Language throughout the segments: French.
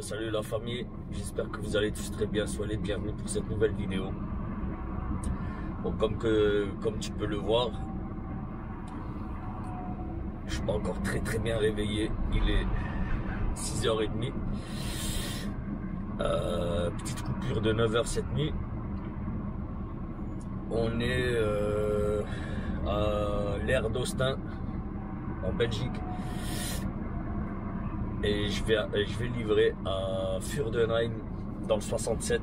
Salut la famille, j'espère que vous allez tous très bien, soyez les bienvenus pour cette nouvelle vidéo. Bon, comme tu peux le voir, je suis pas encore très bien réveillé, il est 6h30. Petite coupure de 9h cette nuit. On est à l'aire d'Austin en Belgique. Et je vais livrer à Furdenheim dans le 67.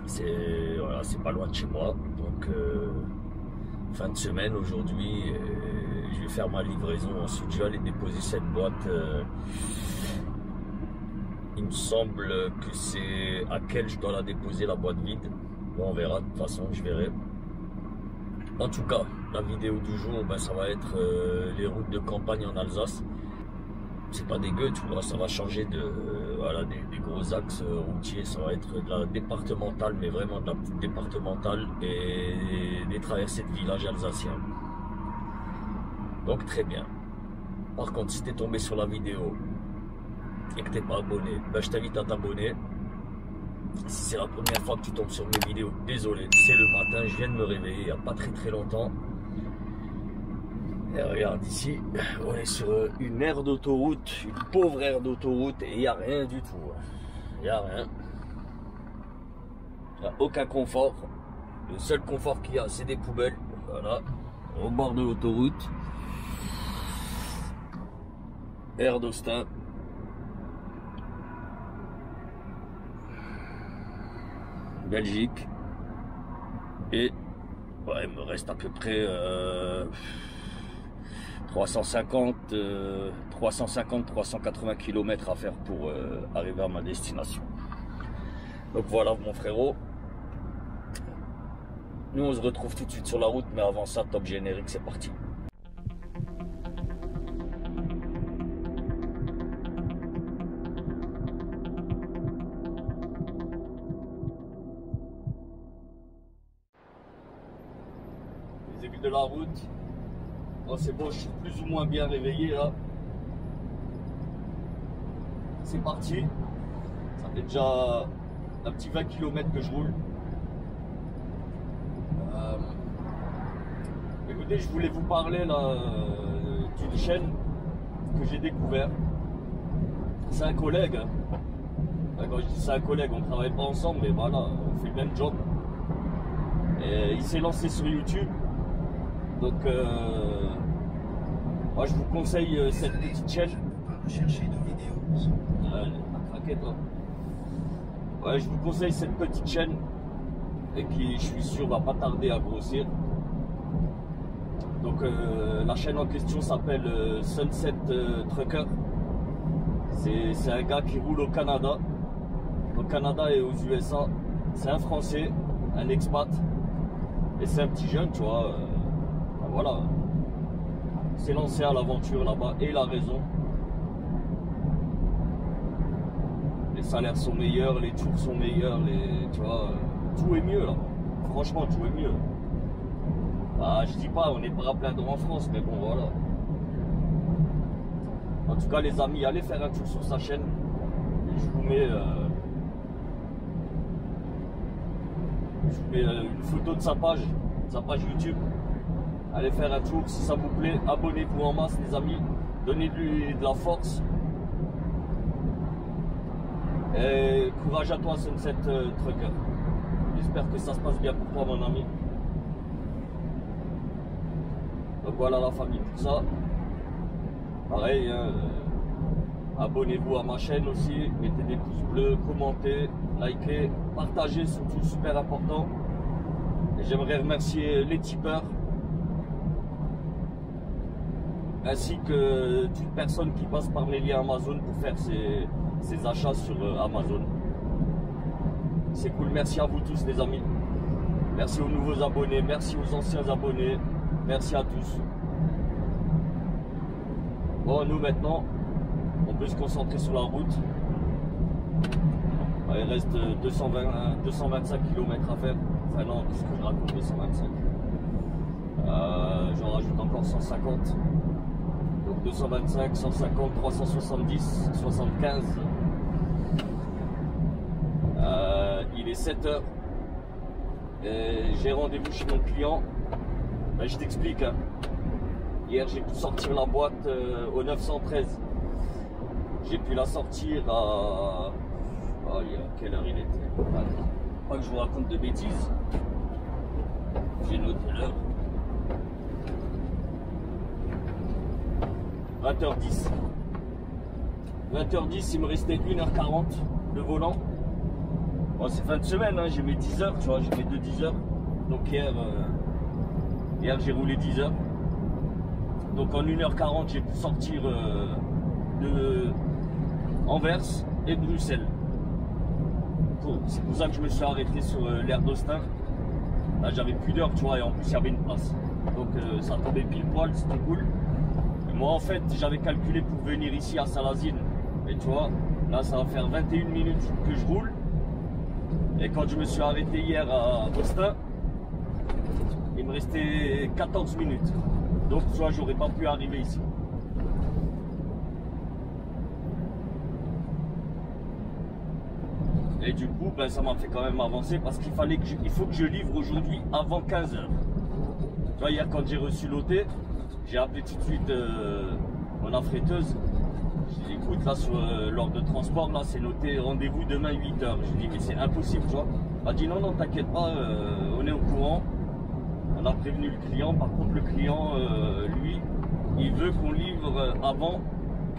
C'est pas loin de chez moi. Donc fin de semaine aujourd'hui, je vais faire ma livraison. Ensuite je vais aller déposer cette boîte. Il me semble que c'est à quelle je dois la déposer, la boîte vide. Bon, on verra, de toute façon je verrai. En tout cas, la vidéo du jour, ben, ça va être les routes de campagne en Alsace. C'est pas dégueu, tu vois, ça va changer de des gros axes routiers, ça va être de la départementale, mais vraiment de la départementale et des traversées de villages alsaciens. Donc très bien. Par contre, si t'es tombé sur la vidéo et que t'es pas abonné, ben, je t'invite à t'abonner. Si c'est la première fois que tu tombes sur mes vidéos, désolé, c'est le matin, je viens de me réveiller il n'y a pas très longtemps. Et regarde ici, on est sur une aire d'autoroute, une pauvre aire d'autoroute, et il n'y a rien du tout. Il n'y a rien. Il n'y a aucun confort. Le seul confort qu'il y a, c'est des poubelles. Voilà, au bord de l'autoroute. Aire d'Austin. Belgique. Et ouais, il me reste à peu près 350-380 km à faire pour arriver à ma destination. Donc voilà mon frérot. Nous on se retrouve tout de suite sur la route, mais avant ça, top générique, c'est parti. Les aiguilles de la route. Oh, c'est bon, je suis plus ou moins bien réveillé là. C'est parti. Ça fait déjà un petit 20 km que je roule. Écoutez, je voulais vous parler là d'une chaîne que j'ai découvert. C'est un collègue. Quand je dis c'est un collègue, on ne travaille pas ensemble, mais voilà, on fait le même job. Et il s'est lancé sur YouTube. Donc moi je vous conseille cette petite chaîne. Rechercher de vidéos. Pas craqué toi. Ouais, je vous conseille cette petite chaîne et qui, je suis sûr, va pas tarder à grossir. Donc la chaîne en question s'appelle Sunset Trucker. C'est un gars qui roule au Canada et aux USA. C'est un Français, un expat, et c'est un petit jeune, tu vois. Voilà, s'est lancé à l'aventure là-bas et il a raison. Les salaires sont meilleurs, les tours sont meilleurs, tu vois, tout est mieux là. Franchement, tout est mieux. Bah, je dis pas, on n'est pas à plein droit en France, mais bon, voilà. En tout cas, les amis, allez faire un tour sur sa chaîne. Et je vous mets une photo de sa page YouTube. Allez faire un tour si ça vous plaît, abonnez-vous en masse les amis, donnez-lui de la force. Et courage à toi Sunset Trucker. J'espère que ça se passe bien pour toi mon ami. Donc voilà la famille, tout ça. Pareil, hein, abonnez-vous à ma chaîne aussi, mettez des pouces bleus, commentez, likez, partagez, surtout super important. Et j'aimerais remercier les tipeurs. Ainsi que toute personne qui passe par mes liens Amazon pour faire ses achats sur Amazon. C'est cool, merci à vous tous les amis. Merci aux nouveaux abonnés, merci aux anciens abonnés, merci à tous. Bon, nous maintenant, on peut se concentrer sur la route. Il reste 225 km à faire. Enfin non, qu'est-ce que je raconte, 225. J'en rajoute encore 150. Donc 225, 150, 370, 75. Il est 7 h. J'ai rendez-vous chez mon client. Ben, je t'explique. Hein. Hier, j'ai pu sortir la boîte au 913. J'ai pu la sortir à... Oh, quelle heure il était? Pas que je vous raconte de bêtises. J'ai noté l'heure. 20h10. 20h10, il me restait 1h40 de volant. Bon, c'est fin de semaine, hein, j'ai mes 10 heures, tu vois, j'ai mes 10 heures. Donc hier j'ai roulé 10 heures. Donc en 1h40, j'ai pu sortir de Anvers et Bruxelles. C'est pour ça que je me suis arrêté sur l'aire d'Austin. Là, j'avais plus d'heures, tu vois, et en plus il y avait une place. Donc ça tombait pile poil, c'était cool. Et moi en fait, j'avais calculé pour venir ici à Salazine. Et tu vois, là ça va faire 21 minutes que je roule. Et quand je me suis arrêté hier à Austin, il me restait 14 minutes. Donc tu vois, j'aurais pas pu arriver ici. Et du coup, ben, ça m'a fait quand même avancer parce qu'il fallait que il faut que je livre aujourd'hui avant 15 h. Tu vois, hier quand j'ai reçu l'OT, j'ai appelé tout de suite mon affréteuse. J'ai dit écoute, là sur l'ordre de transport, là c'est noté rendez-vous demain 8 h. J'ai dit mais c'est impossible, tu vois. Elle m'a dit non, non, t'inquiète pas, on est au courant. On a prévenu le client. Par contre, le client, lui, il veut qu'on livre avant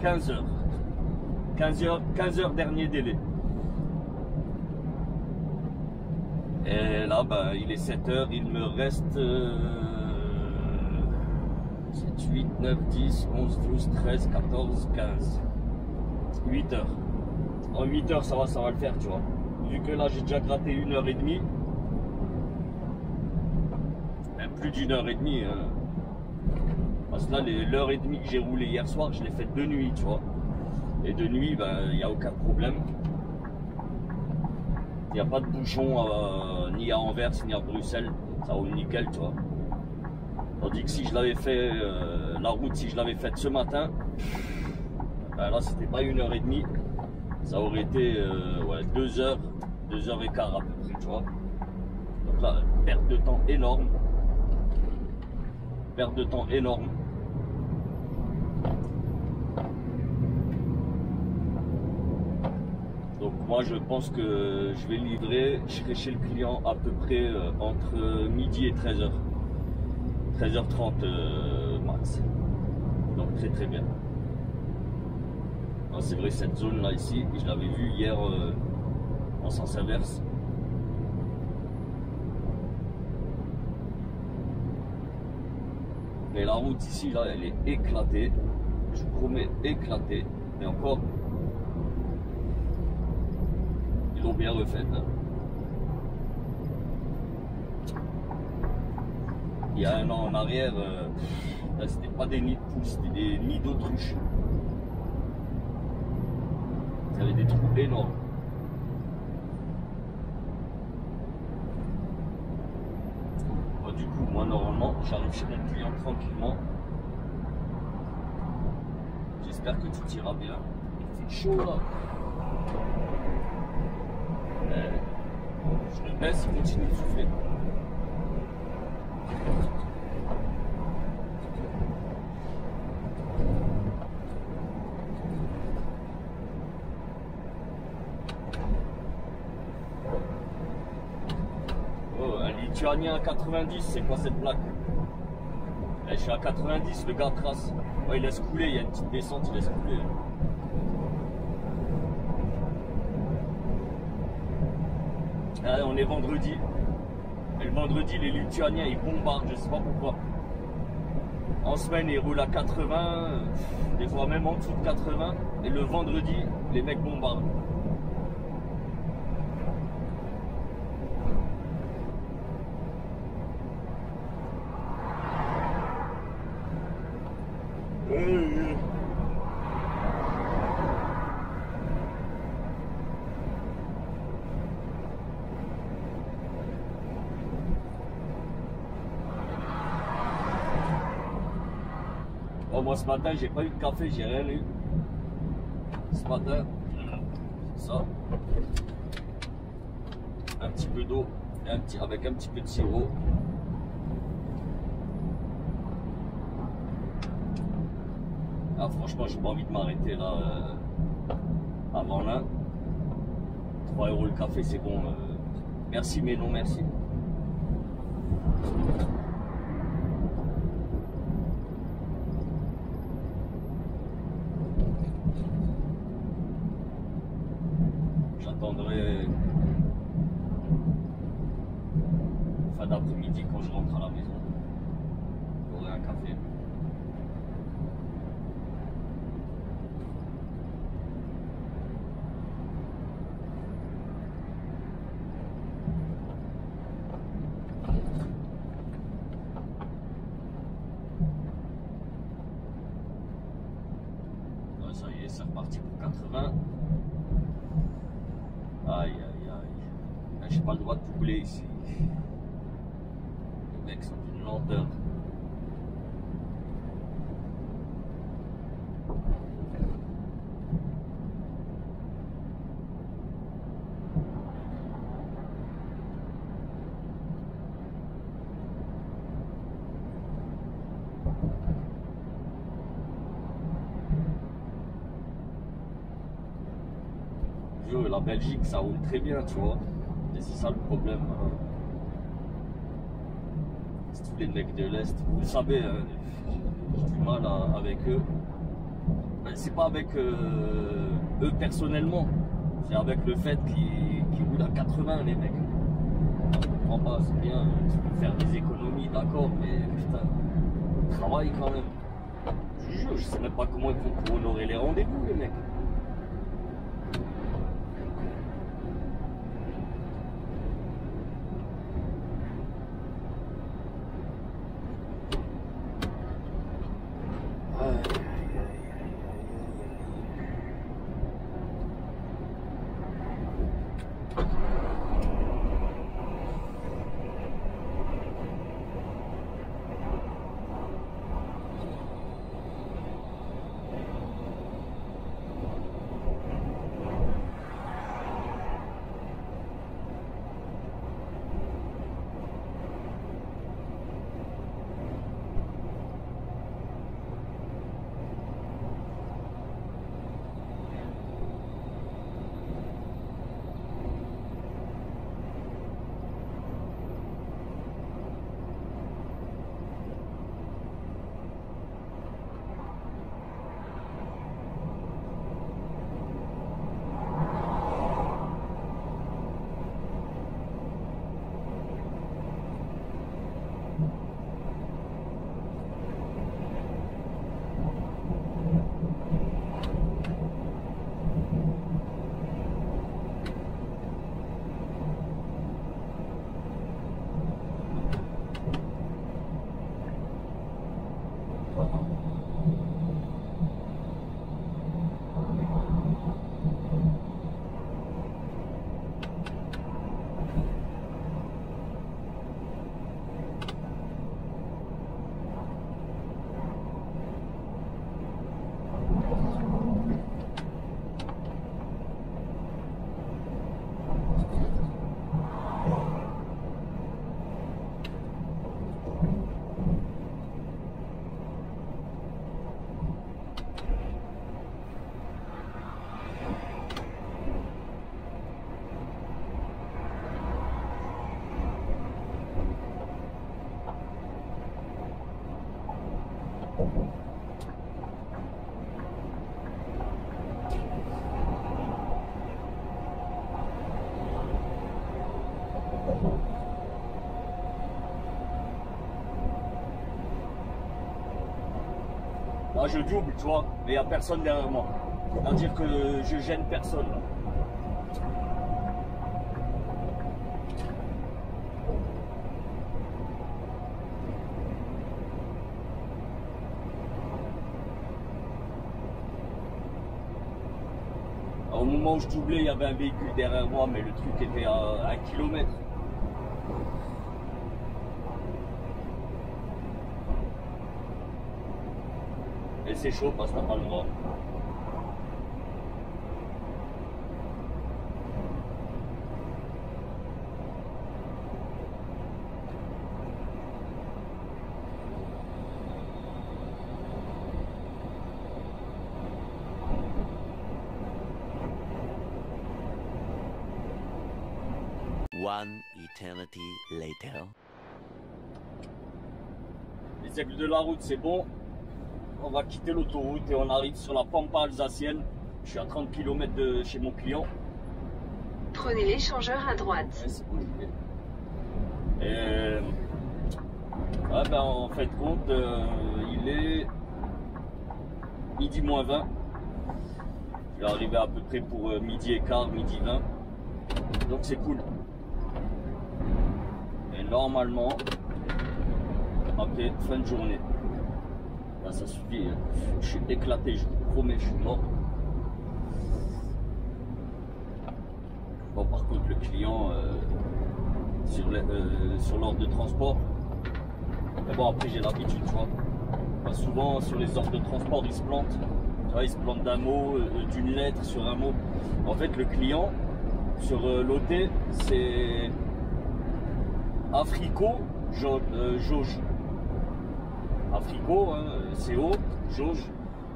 15 h. 15 h dernier délai. Et là, ben, il est 7 h, il me reste 7, 8, 9, 10, 11, 12, 13, 14, 15. 8 h. En 8 h, ça va le faire, tu vois. Vu que là, j'ai déjà gratté 1h30. Même plus d'1h30. Hein. Parce que là, l'heure et demie que j'ai roulé hier soir, je l'ai faite de nuit, tu vois. Et de nuit, ben, il n'y a aucun problème. Il n'y a pas de bouchon ni à Anvers ni à Bruxelles, ça roule nickel, tu vois. Tandis que si je l'avais fait, la route, si je l'avais faite ce matin, ben là c'était pas 1h30, ça aurait été ouais, 2 h, 2 h et quart à peu près, tu vois. Donc là, perte de temps énorme. Perte de temps énorme. Donc moi je pense que je vais livrer, je serai chez le client à peu près entre midi et 13 h. 13h30 max. Donc très très bien. C'est vrai, cette zone là ici, je l'avais vue hier en sens inverse. Mais la route ici là, elle est éclatée. Je vous promets, éclatée. Et encore, ils l'ont bien refaite. Hein. Il y a un an en arrière, c'était pas des nids de poules, c'était des nids d'autruches. Il y avait des trous énormes. Bon, du coup, moi normalement, j'arrive chez mon client tranquillement. J'espère que tout ira bien. Il fait chaud là. Je le baisse, il continue de souffler. Oh, un lituanien à 90, c'est quoi cette plaque? Je suis à 90, le gars trace. Oh, il laisse couler, il y a une petite descente, il laisse couler. Ah, on est vendredi. Et le vendredi, les Lituaniens, ils bombardent, je sais pas pourquoi. En semaine, ils roulent à 80, des fois même en dessous de 80. Et le vendredi, les mecs bombardent. Oh, moi ce matin, j'ai pas eu de café, j'ai rien eu. Ce matin, c'est ça. Un petit peu d'eau, avec un petit peu de sirop. Ah, franchement, j'ai pas envie de m'arrêter là avant là. 3 € le café, c'est bon. Merci, mais non merci. J'attendrai fin d'après-midi quand je rentre à la maison. J'aurai un café. Ça y est, c'est reparti pour 80. Aïe, aïe, aïe. J'ai pas le droit de doubler ici. Les mecs sont d'une lenteur. La Belgique, ça roule très bien, tu vois. Et c'est ça le problème. C'est tous les mecs de l'Est. Vous le savez, hein, j'ai du mal avec eux. Ben, c'est pas avec eux personnellement. C'est avec le fait qu'ils roulent à 80, les mecs. Je comprends pas, c'est bien. Tu peux faire des économies, d'accord, mais putain, ils travaillent quand même. Je jure, je sais même pas comment ils font pour honorer les rendez-vous, les mecs. Moi je double, tu vois, mais il n'y a personne derrière moi. C'est-à-dire que je gêne personne là. Au moment où je doublais, il y avait un véhicule derrière moi, mais le truc était à 1 km. Et c'est chaud parce que t'as pas le droit. One eternity later. Les aigles de la route, c'est bon. On va quitter l'autoroute et on arrive sur la pampa alsacienne. Je suis à 30 km de chez mon client. Prenez l'échangeur à droite. Ouais, c'est bon, j'y vais. Et ouais, ben, en fait compte, il est midi moins 20. Je vais arriver à peu près pour midi et quart, midi 20. Donc c'est cool. Et normalement, après fin de journée, ben, ça suffit. Je suis éclaté, je vous promets, je suis mort. Bon, par contre, le client sur l'ordre de transport, mais bon, après j'ai l'habitude, tu vois. Ben, souvent sur les ordres de transport, il se plante. Tu vois, il se plante d'un mot, d'une lettre sur un mot. En fait, le client sur l'OT, c'est Africo Jauge. Africo, hein, CO, Jauge,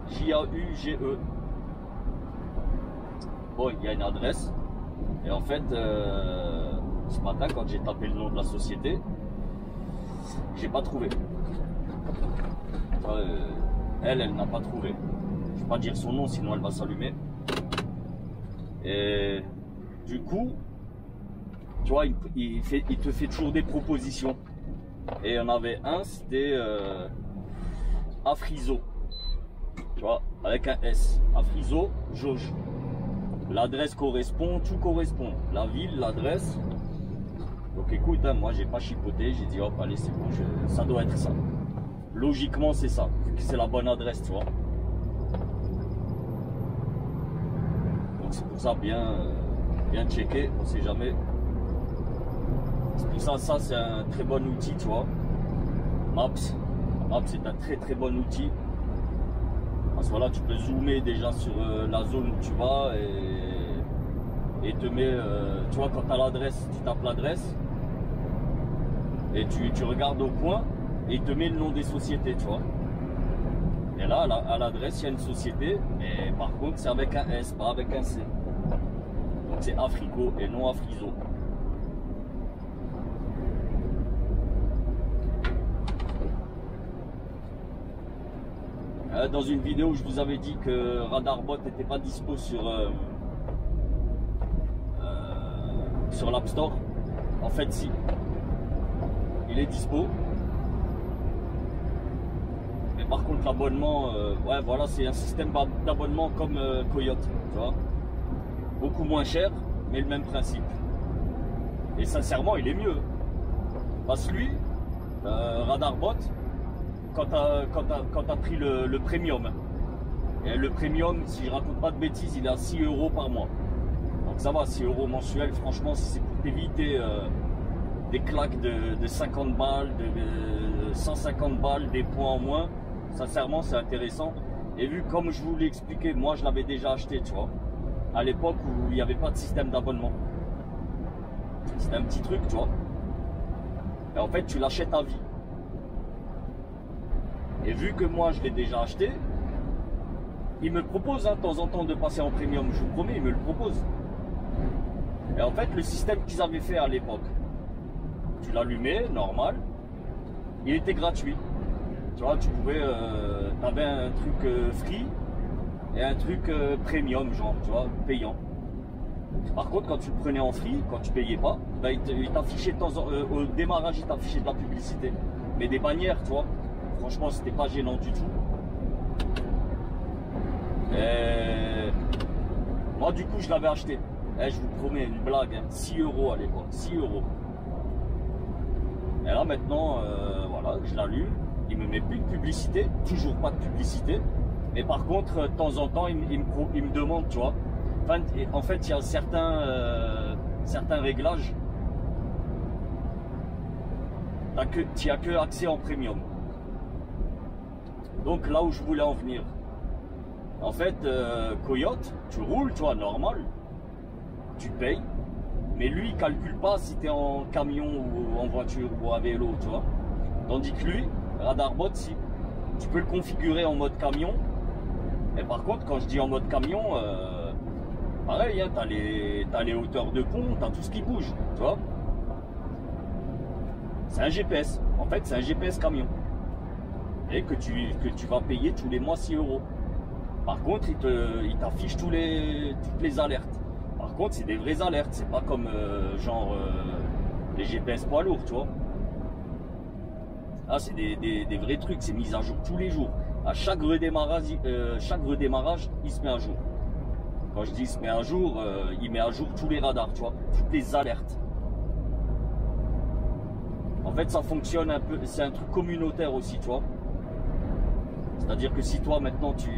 J-A-U-G-E. Bon, il y a une adresse. Et en fait, ce matin, quand j'ai tapé le nom de la société, j'ai pas trouvé. Elle n'a pas trouvé. Je vais pas dire son nom, sinon elle va s'allumer. Et du coup, tu vois, il te fait toujours des propositions. Et il y en avait un, c'était Afriso. Tu vois, avec un S. Afriso, Jauge. L'adresse correspond, tout correspond. La ville, l'adresse. Donc écoute, hein, moi j'ai pas chipoté, j'ai dit hop, allez, c'est bon, ça doit être ça. Logiquement, c'est ça, vu que c'est la bonne adresse, tu vois. Donc c'est pour ça, bien checker, on sait jamais. C'est pour ça, c'est un très bon outil, tu vois. Maps c'est un très bon outil. À ce moment-là, tu peux zoomer déjà sur la zone où tu vas et te met, tu vois, quand tu as l'adresse, tu tapes l'adresse et tu regardes au coin et il te met le nom des sociétés, tu vois. Et là, à l'adresse, il y a une société, mais par contre, c'est avec un S, pas avec un C. Donc c'est Africo et non Afriso. Dans une vidéo, je vous avais dit que Radarbot n'était pas dispo sur l'App Store. En fait, si. Il est dispo. Mais par contre, l'abonnement, ouais, voilà, c'est un système d'abonnement comme Coyote, tu vois. Beaucoup moins cher, mais le même principe. Et sincèrement, il est mieux. Parce que lui, Radarbot, quand tu as pris le premium. Et le premium, si je raconte pas de bêtises, il est à 6 € par mois. Donc ça va, 6 € mensuels, franchement, si c'est pour t'éviter des claques de 50 balles, de 150 balles, des points en moins, sincèrement, c'est intéressant. Et vu comme je vous l'ai expliqué, moi je l'avais déjà acheté, tu vois, à l'époque où il n'y avait pas de système d'abonnement. C'était un petit truc, tu vois. Et en fait, tu l'achètes à vie. Et vu que moi je l'ai déjà acheté, il me le propose hein, de temps en temps de passer en premium, je vous promets, il me le propose. Et en fait, le système qu'ils avaient fait à l'époque, tu l'allumais, normal, il était gratuit. Tu vois, tu pouvais, t'avais un truc free et un truc premium, genre, tu vois, payant. Par contre, quand tu le prenais en free, quand tu payais pas, bah, il t'affichait au démarrage, il t'affichait de la publicité. Mais des bannières, tu vois. Franchement, c'était pas gênant du tout. Et moi, du coup, je l'avais acheté. Et je vous promets, une blague, hein, 6 € à l'époque, 6 €. Et là, maintenant, voilà, je l'allume. Il me met plus de publicité, toujours pas de publicité. Mais par contre, de temps en temps, il me demande, tu vois. Enfin, en fait, il y a certains réglages. Tu n'as que accès en premium. Donc là où je voulais en venir. En fait, Coyote, tu roules, tu vois, normal. Tu payes. Mais lui, il calcule pas si tu es en camion ou en voiture ou à vélo, tu vois. Tandis que lui, Radarbot, si. Tu peux le configurer en mode camion. Et par contre, quand je dis en mode camion, pareil, hein, t'as les hauteurs de pont, t'as tout ce qui bouge, tu vois. C'est un GPS. En fait, c'est un GPS camion. Et que tu vas payer tous les mois 6 €. Par contre, il t'affiche toutes les alertes. Par contre, c'est des vraies alertes. C'est pas comme les GPS poids lourds, tu vois. Ah, c'est des vrais trucs. C'est mis à jour tous les jours. À chaque redémarrage, il se met à jour. Quand je dis il se met à jour, il met à jour tous les radars, tu vois, toutes les alertes. En fait, ça fonctionne un peu, c'est un truc communautaire aussi, tu vois. C'est-à-dire que si toi, maintenant, tu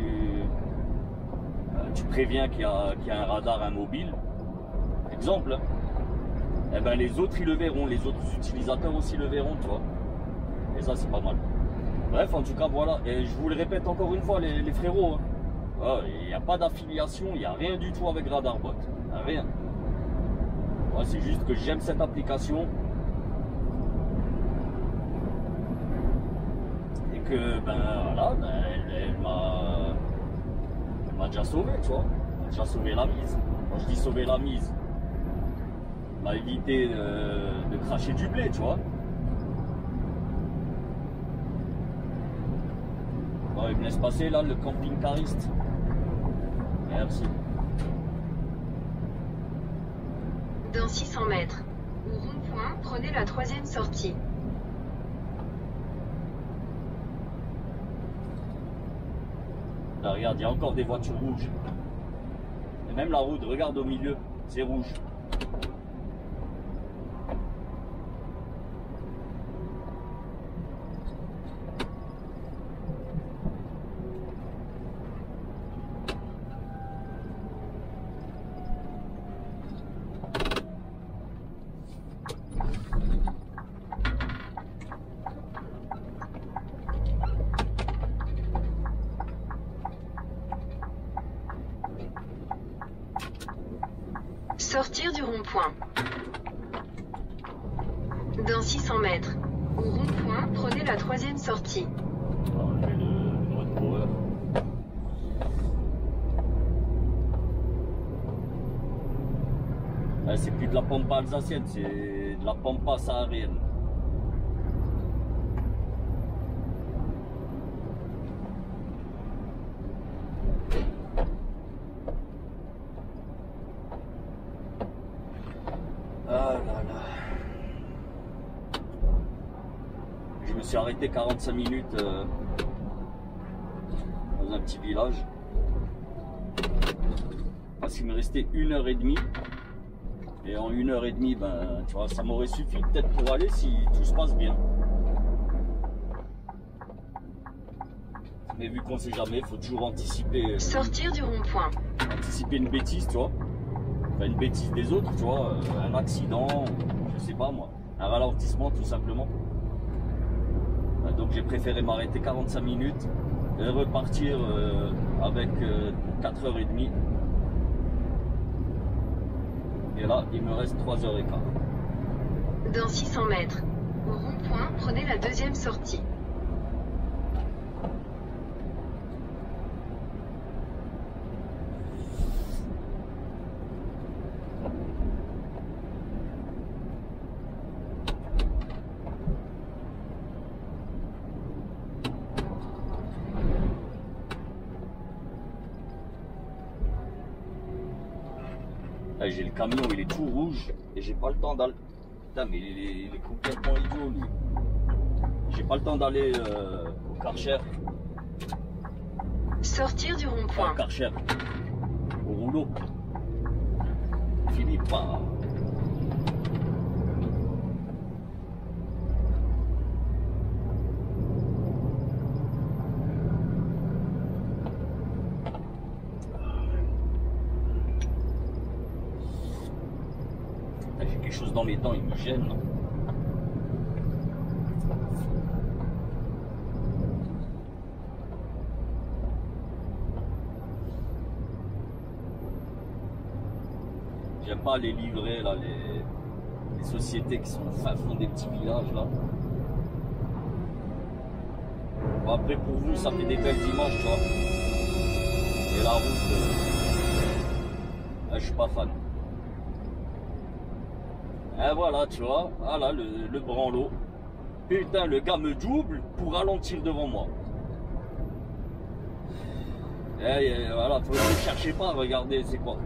préviens qu'il y a un radar immobile, exemple, eh ben, les autres, ils le verront, les autres utilisateurs aussi le verront, tu vois. Et ça, c'est pas mal. Bref, en tout cas, voilà. Et je vous le répète encore une fois, les frérots, hein. Il n'y a pas d'affiliation, il n'y a rien du tout avec Radarbot. Rien. Ouais, c'est juste que j'aime cette application. Et que, ben voilà, ben, elle m'a déjà sauvé, tu vois. Elle m'a déjà sauvé la mise. Quand je dis sauver la mise, elle m'a évité de cracher du blé, tu vois. Bon, il me laisse passer là, le camping-cariste. Merci. Dans 600 mètres, au rond-point, prenez la 3e sortie. Là, regarde, il y a encore des voitures rouges. Et même la route, regarde au milieu, c'est rouge. Sortir du rond-point. Dans 600 mètres, au rond-point, prenez la 3e sortie. Enlever le mode power. C'est plus de la pampa alsacienne, c'est de la pampa saharienne. Ah là là. Je me suis arrêté 45 minutes dans un petit village. Parce qu'il me restait 1h30. Et en 1h30, ben, tu vois, ça m'aurait suffi peut-être pour aller si tout se passe bien. Mais vu qu'on sait jamais, il faut toujours anticiper. Sortir du rond-point. Anticiper une bêtise, tu vois. Enfin, une bêtise des autres, tu vois. Un accident, je sais pas moi. Un ralentissement, tout simplement. Donc j'ai préféré m'arrêter 45 minutes et repartir avec 4h30. Et là, il me reste 3h15. Dans 600 mètres, au rond-point, prenez la 2e sortie. J'ai le camion, il est tout rouge et j'ai pas le temps d'aller. Putain, mais il est complètement idiot lui. J'ai pas le temps d'aller au Karcher. Sortir du rond-point. Au Karcher. Au rouleau. Philippe, pas. J'ai quelque chose dans les dents, il me gêne. J'aime pas les livrets, là, les sociétés qui sont au fin fond des petits villages, là. Bon, après, pour vous, ça fait des belles images, tu vois. Et la route, je suis pas fan. Et voilà, tu vois, voilà le branlot. Putain, le gars me double pour ralentir devant moi. Et voilà, ne cherchez pas, regardez, c'est quoi.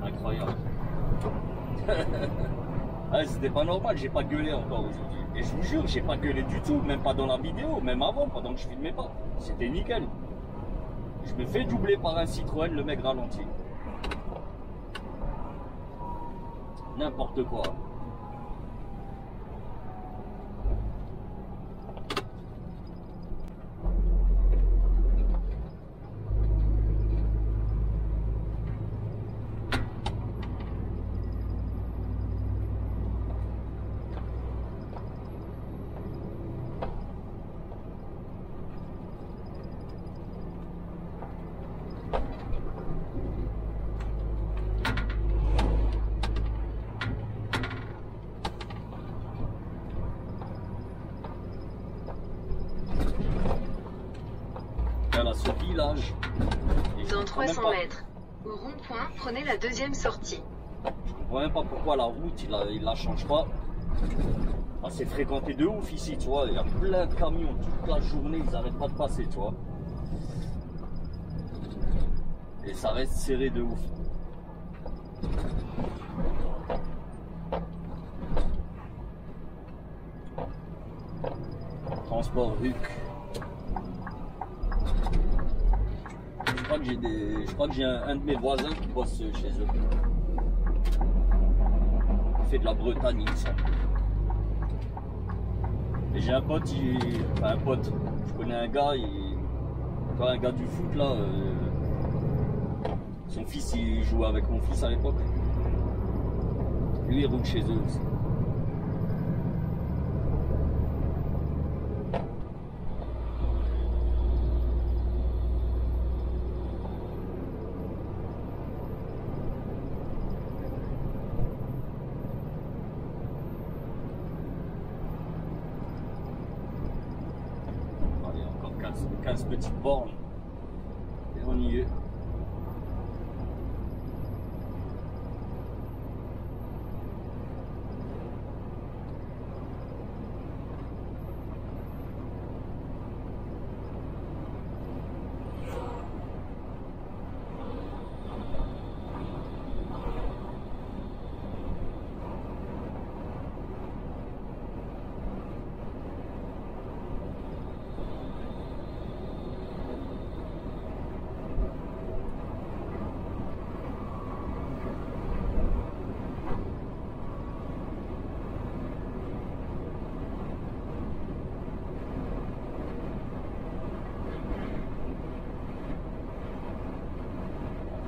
Incroyable. Ah, c'était pas normal, j'ai pas gueulé encore aujourd'hui. Et je vous jure, j'ai pas gueulé du tout, même pas dans la vidéo, même avant, pendant que je filmais pas. C'était nickel. Je me fais doubler par un Citroën, le mec ralenti. N'importe quoi. Là, ce village. Dans 300 mètres, au rond-point, prenez la deuxième sortie. Je comprends même pas pourquoi la route, il la change pas. Ah, c'est fréquenté de ouf ici, tu vois. Il y a plein de camions toute la journée, ils n'arrêtent pas de passer, tu vois. Et ça reste serré de ouf. Transport RUC. Je crois que j'ai un de mes voisins qui bosse chez eux. Il fait de la Bretagne, il me semble. Et j'ai un pote, enfin un pote, je connais un gars, un gars du foot là. Son fils, il jouait avec mon fils à l'époque. Lui, il roule chez eux aussi. Allez, encore 15 petites bornes. Et on y est.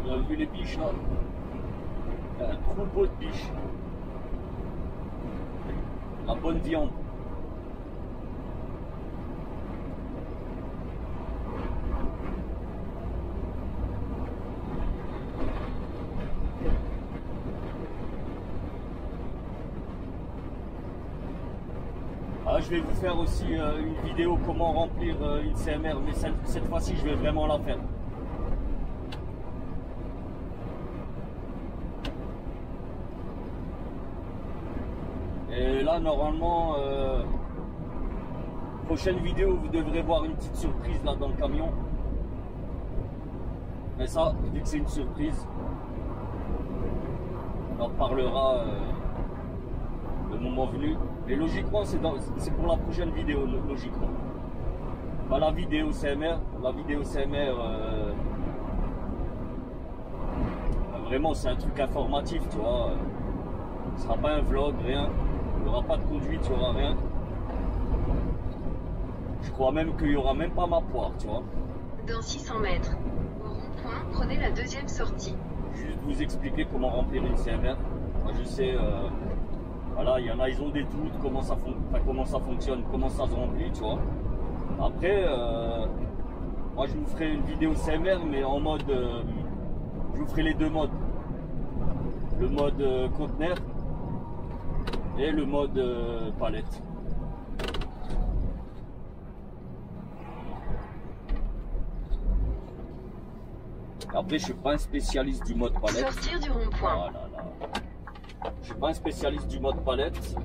Vous avez vu les biches là? Un troupeau de biches. La bonne viande. Ah, je vais vous faire aussi une vidéo comment remplir une CMR, mais cette fois-ci je vais vraiment la faire. Et là, normalement, prochaine vidéo, vous devrez voir une petite surprise là dans le camion. Mais ça, vu que c'est une surprise, on en parlera le moment venu. Mais logiquement, c'est pour la prochaine vidéo, logiquement. Pas la vidéo CMR. La vidéo CMR, vraiment, c'est un truc informatif, tu vois. Ce sera pas un vlog, rien. Il n'y aura pas de conduite, il n'y aura rien. Je crois même qu'il n'y aura même pas ma poire, tu vois. Dans 600 mètres, au rond-point, prenez la deuxième sortie. Je vais vous expliquer comment remplir une CMR. Moi, je sais, voilà, il y en a, ils ont des doutes, comment ça fonctionne, comment ça se remplit, tu vois. Après, moi, je vous ferai une vidéo CMR, mais en mode, je vous ferai les deux modes. Le mode conteneur et le mode palette. Après, je suis pas un spécialiste du mode palette. Sortir du rond-point. Voilà, là. Je suis pas un spécialiste du mode palette.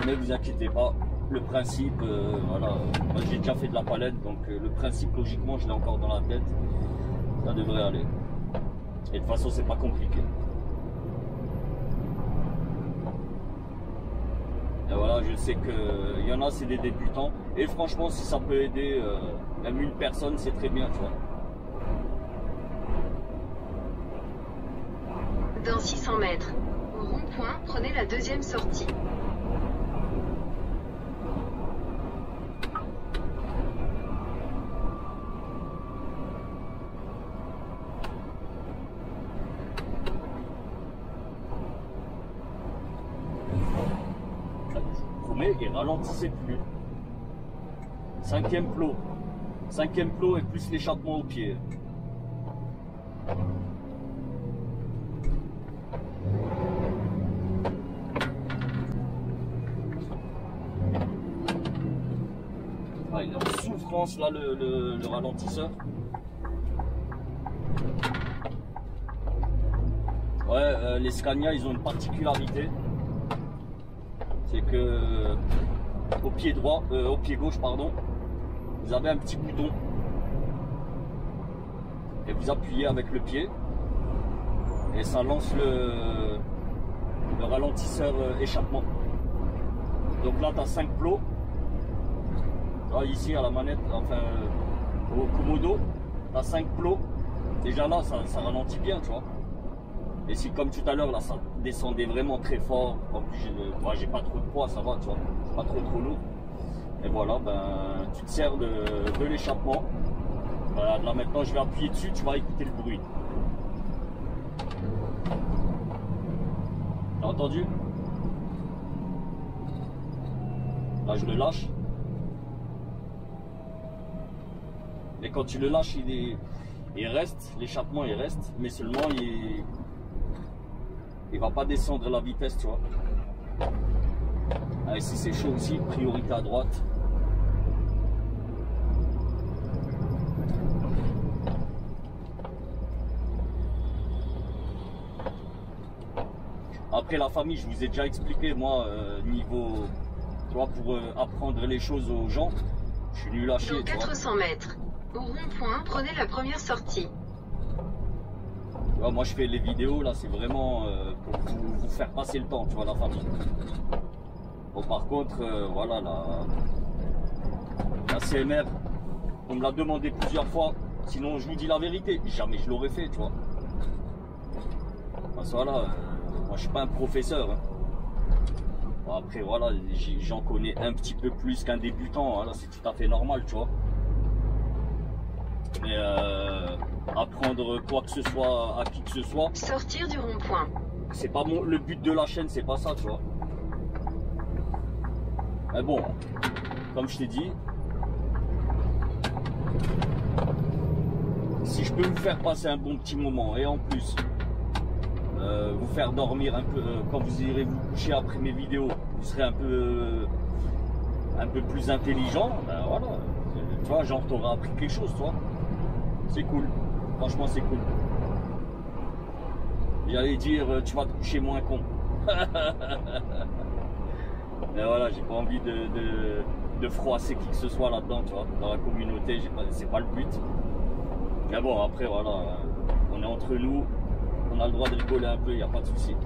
Mais vous inquiétez pas, le principe, voilà, moi j'ai déjà fait de la palette, donc le principe logiquement je l'ai encore dans la tête. Ça devrait aller. Et de toute façon, c'est pas compliqué. Et voilà, je sais qu'il y en a, c'est des débutants. Et franchement, si ça peut aider même une personne, c'est très bien, tu vois. Dans 600 mètres, au rond-point, prenez la deuxième sortie. Et ralentissez plus. Cinquième plot et plus l'échappement au pied. Ah, il est en souffrance là le ralentisseur. Ouais, les Scania ils ont une particularité. C'est que au pied droit, au pied gauche pardon, vous avez un petit bouton et vous appuyez avec le pied et ça lance le ralentisseur échappement. Donc là tu as 5 plots. Là, ici à la manette, enfin au Komodo, tu as 5 plots. Déjà là ça ralentit bien, tu vois. Et si comme tout à l'heure là ça descendait vraiment très fort, en plus j'ai pas trop de poids, ça va, tu vois, pas trop lourd. Et voilà, ben tu te sers de l'échappement. Voilà, là maintenant je vais appuyer dessus, tu vas écouter le bruit. T'as entendu? Là je le lâche. Et quand tu le lâches, il reste, l'échappement il reste, mais seulement il va pas descendre la vitesse, tu vois. Ah, et si c'est chaud aussi, priorité à droite. Après la famille, je vous ai déjà expliqué, moi, niveau, tu vois, pour apprendre les choses aux gens, je suis nul à chier. Dans 400 mètres, au rond-point, prenez la première sortie. Ouais, moi je fais les vidéos là, c'est vraiment pour vous faire passer le temps, tu vois, la famille. Bon, par contre, voilà, la CMR, on me l'a demandé plusieurs fois, sinon je vous dis la vérité, jamais je l'aurais fait, tu vois. Parce que voilà, moi je suis pas un professeur. Hein. Bon, après voilà, j'en connais un petit peu plus qu'un débutant, hein, c'est tout à fait normal, tu vois. Mais apprendre quoi que ce soit à qui que ce soit. Sortir du rond-point. C'est pas le but de la chaîne, c'est pas ça, tu vois. Mais bon, comme je t'ai dit, si je peux vous faire passer un bon petit moment et en plus vous faire dormir un peu quand vous irez vous coucher après mes vidéos, vous serez un peu plus intelligent, ben voilà, tu vois, genre t'auras appris quelque chose, toi. C'est cool, franchement c'est cool. J'allais dire tu vas te coucher moins con. Mais voilà, j'ai pas envie de froisser qui que ce soit là-dedans, tu vois. Dans la communauté, c'est pas le but. Mais bon, après voilà, on est entre nous, on a le droit de rigoler un peu, il n'y a pas de souci.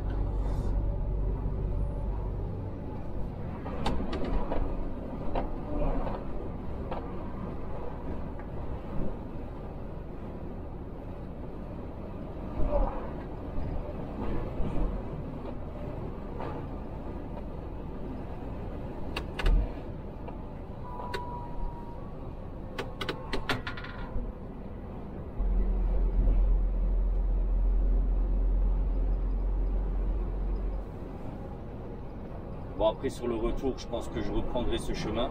Bon, après, sur le retour, je pense que je reprendrai ce chemin.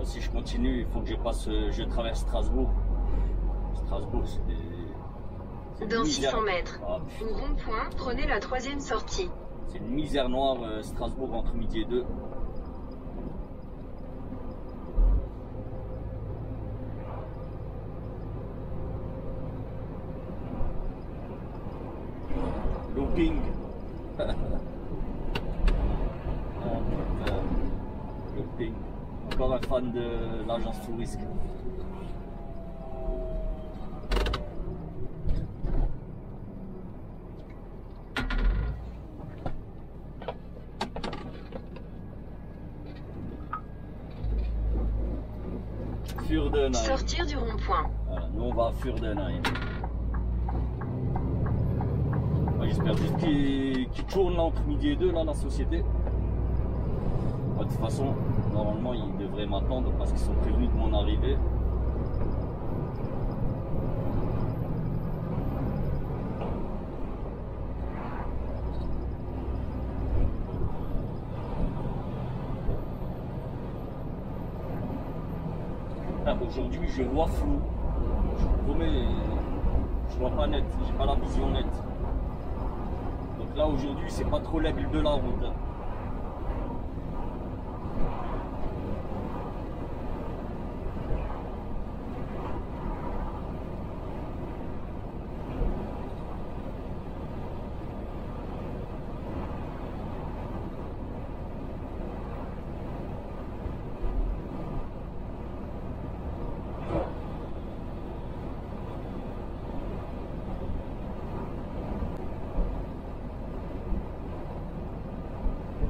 Si je continue, il faut que je traverse Strasbourg. Strasbourg, c'est Dans 600 mètres, Ah, au rond-point, prenez la troisième sortie. c'est une misère noire, Strasbourg, entre midi et 2. Looping. Ah, putain. Looping. Encore un fan de l'agence Tourisque. Furdenheim. Sortir du rond-point. Voilà, nous on va à Furdenheim. J'espère juste qu'il tourne là entre midi et 2 là, la société. De toute façon, normalement ils devraient m'attendre parce qu'ils sont prévenus de mon arrivée. Aujourd'hui je vois flou, je vous promets, je vois pas net, j'ai pas la vision nette. Donc là aujourd'hui c'est pas trop l'habile de la route. Hein.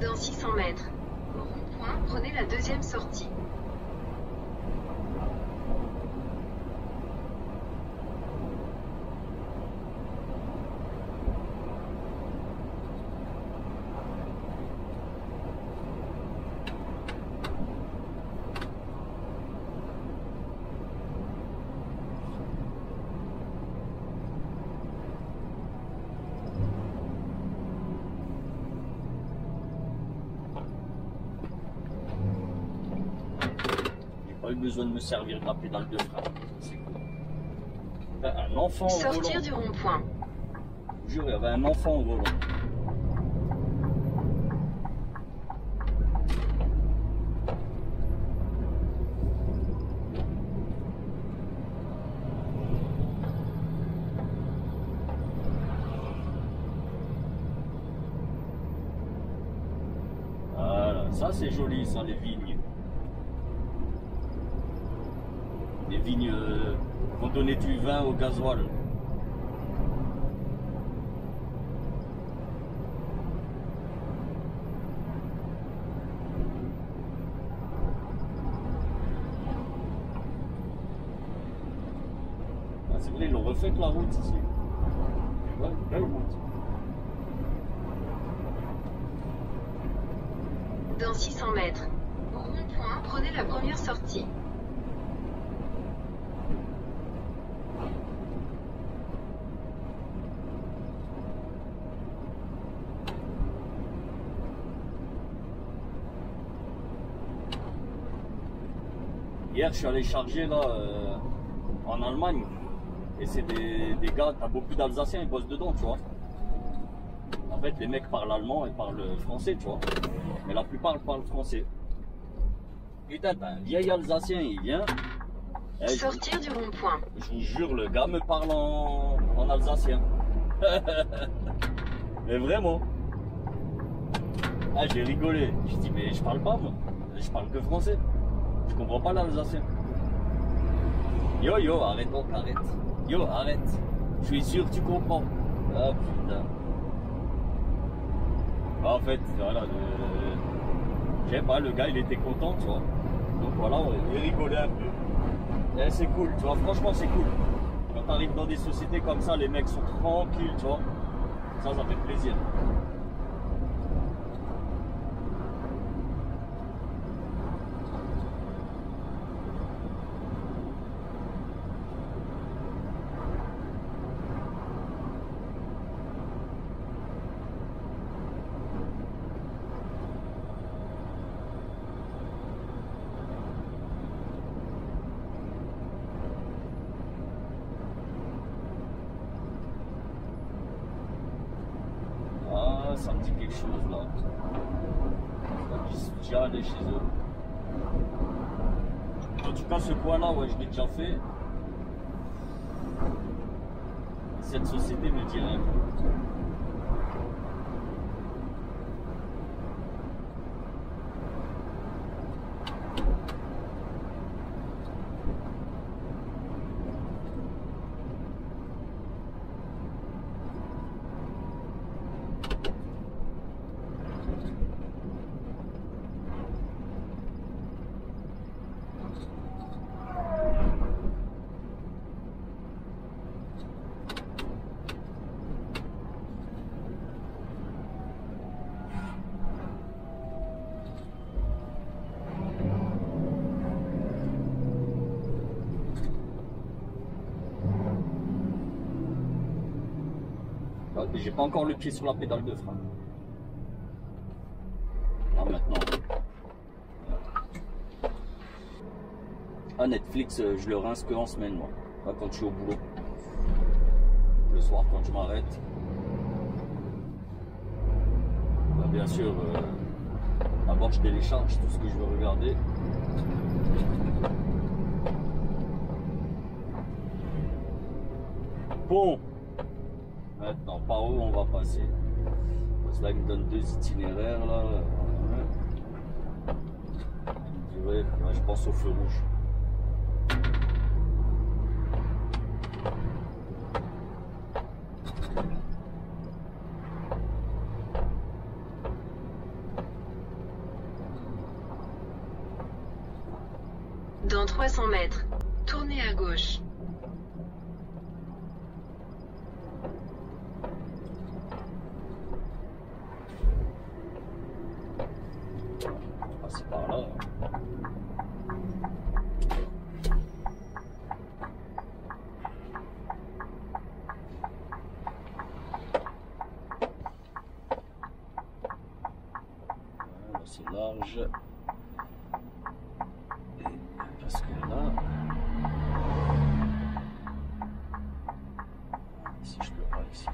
Dans 600 mètres, au rond-point, prenez la deuxième sortie. Pas eu besoin de me servir de la pédale de frein. C'est cool. Un enfant au volant. Sortir du rond-point. Je vous jure, il y avait un enfant au volant. Voilà, ça c'est joli, ça, les vignes. Les vignes vont donner du vin au gasoil. Ah, c'est vrai, ils l'ont refait la route ici. Ouais, belle route. Dans 600 mètres, au rond-point, prenez la première sortie. Hier, je suis allé charger là en Allemagne. Et c'est des gars, t'as beaucoup d'Alsaciens, ils bossent dedans, tu vois. En fait, les mecs parlent allemand et parlent français, tu vois. Mais la plupart parlent français. Putain, t'as un vieil Alsacien, il vient. Sortir du rond-point. Je vous jure, le gars me parle en alsacien. Mais vraiment. Ah, j'ai rigolé. Je dis, mais je parle pas, moi. Je parle que français. Je comprends pas l'alsacien. Yo, arrête donc, arrête. Yo, arrête. Je suis sûr que tu comprends. Ah, putain. En fait, voilà, je sais pas, le gars, il était content, tu vois. Donc voilà, il rigolait un peu. Et c'est cool, tu vois, franchement, c'est cool. Quand tu arrives dans des sociétés comme ça, les mecs sont tranquilles, tu vois. Ça fait plaisir. ça me dit quelque chose là. Je suis déjà allé chez eux. En tout cas, ce coin-là, ouais, je l'ai déjà fait. Cette société me dit rien. J'ai pas encore le pied sur la pédale de frein. Là maintenant. Ah, Netflix, je le rince que en semaine, moi. Pas quand je suis au boulot. Le soir, quand je m'arrête. Bah, bien sûr, d'abord je télécharge tout ce que je veux regarder. Bon. Maintenant, par où on va passer? Parce que là, il me donne 2 itinéraires là. Il me dirait, là, je pense au feu rouge. Dans 300 mètres, tournez à gauche. Passer par là. Voilà, c'est large. Parce que là, si je peux pas ici.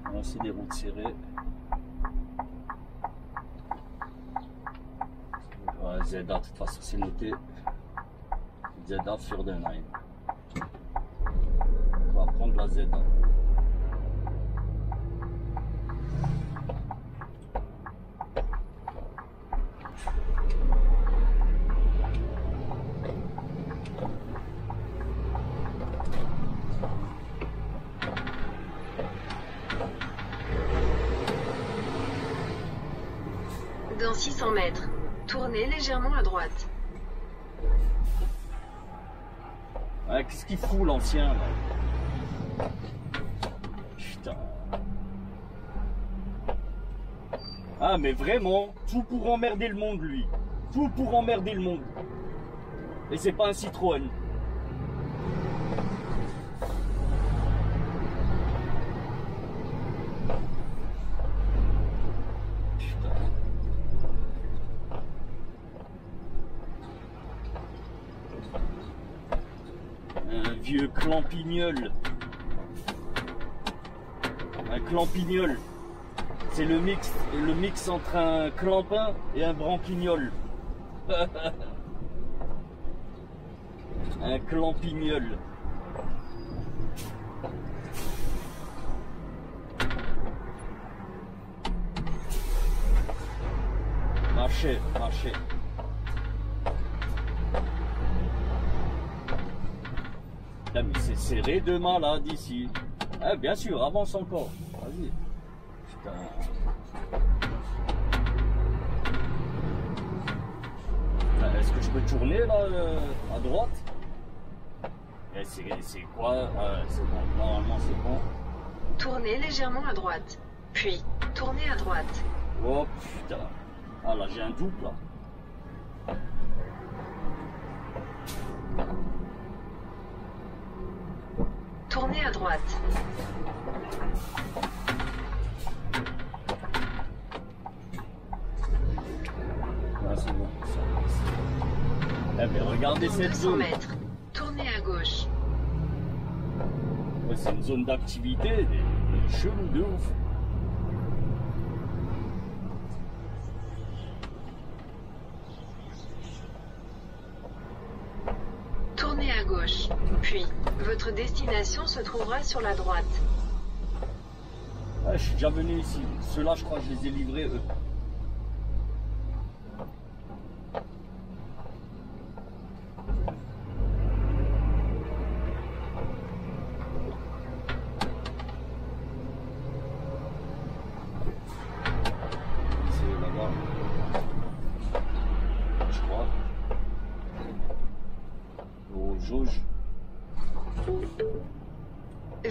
Là, c'est des routes serrées. Ouais, ZA, de toute façon, c'est noté. ZA Fürdenheim. On va prendre la ZA. Dans 600 mètres, tournez légèrement à droite. Ouais, qu'est-ce qu'il fout l'ancien là? Putain. Ah mais vraiment, tout pour emmerder le monde lui. Tout pour emmerder le monde. Et c'est pas un Citroën. Vieux clampignol. Un clampignol. C'est le mix entre un clampin et un branquignol. Un clampignol. Marchez, marchez. Là, mais c'est serré de malade ici. Ah, bien sûr, avance encore. Vas-y. Putain. Est-ce que je peux tourner là à droite? C'est quoi? C'est bon. Normalement c'est bon. Tournez légèrement à droite. Puis, tournez à droite. Oh putain. Ah là j'ai un double là. Tournez à droite. Ah, c'est bon. Eh bien, regardez Dans cette 200 zone. mètres, tournez à gauche. Ouais, c'est une zone d'activité chelou de ouf. Tournez à gauche, puis votre destination se trouvera sur la droite. Ah, je suis déjà venu ici. Ceux-là, je crois que je les ai livrés eux. C'est là-bas. Je crois. Au jauge.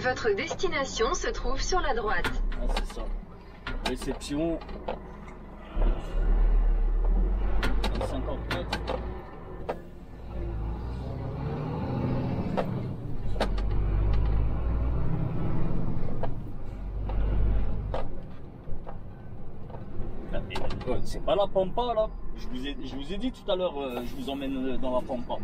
Votre destination se trouve sur la droite. Ah, c'est ça. Réception. 50 mètres. C'est pas la pampa là. Je vous ai dit tout à l'heure, je vous emmène dans la pampa.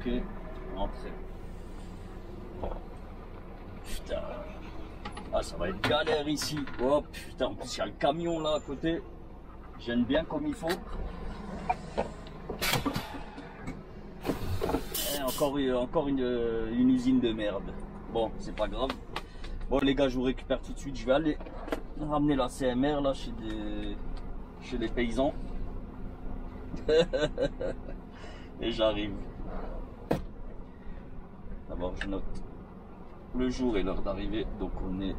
Ok, rentrez. Putain. Ah, ça va être galère ici. Oh putain, en plus il y a le camion là à côté. J'aime bien comme il faut. Et encore une usine de merde. Bon, c'est pas grave. Bon les gars, je vous récupère tout de suite. Je vais aller ramener la CMR là chez les paysans. Et j'arrive. D'abord je note le jour et l'heure d'arrivée. Donc on est...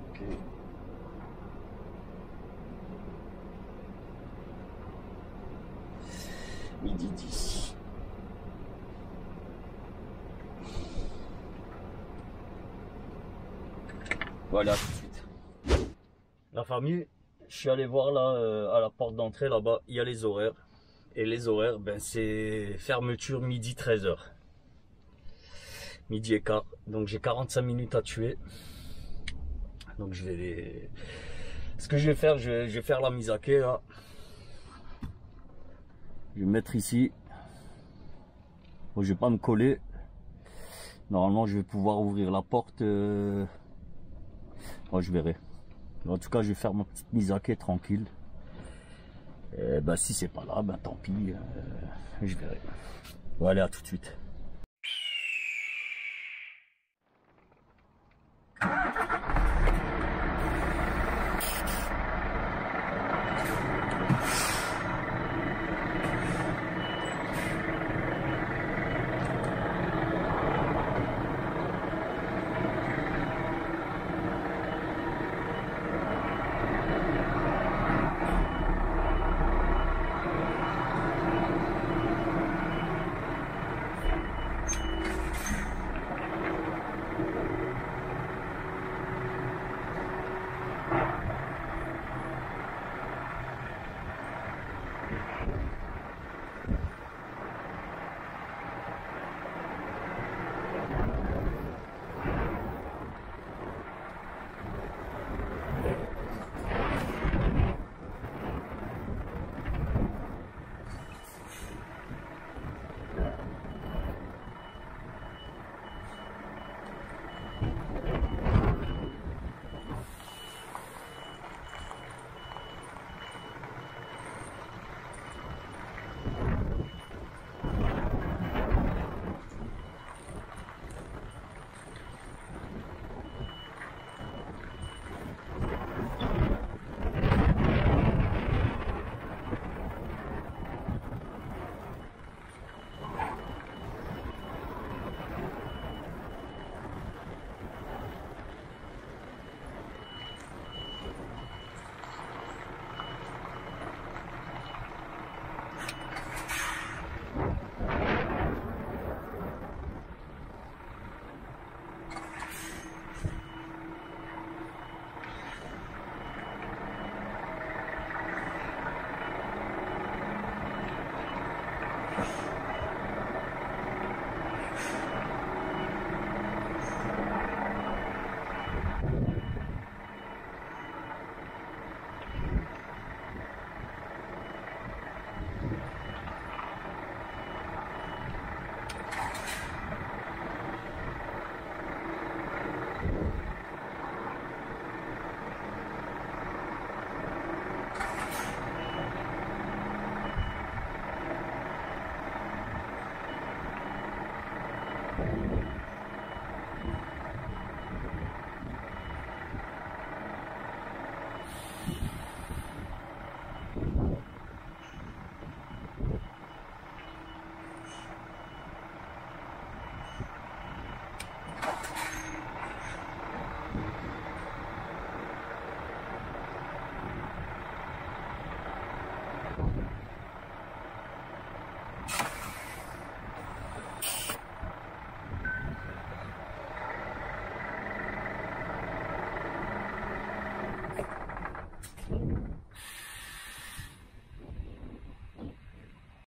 Ok. Midi 10. Voilà, tout de suite. La famille, je suis allé voir là à la porte d'entrée là-bas, il y a les horaires. Et les horaires, ben c'est fermeture midi 13h. Midi et quart. Donc j'ai 45 minutes à tuer. Donc je vais... Ce que je vais faire, je vais faire la mise à quai là. Je vais me mettre ici. Bon, je vais pas me coller. Normalement je vais pouvoir ouvrir la porte. Bon, je verrai. En tout cas je vais faire ma petite mise à quai tranquille. Et ben, si c'est pas là, ben tant pis. Je verrai. Bon, allez, à tout de suite.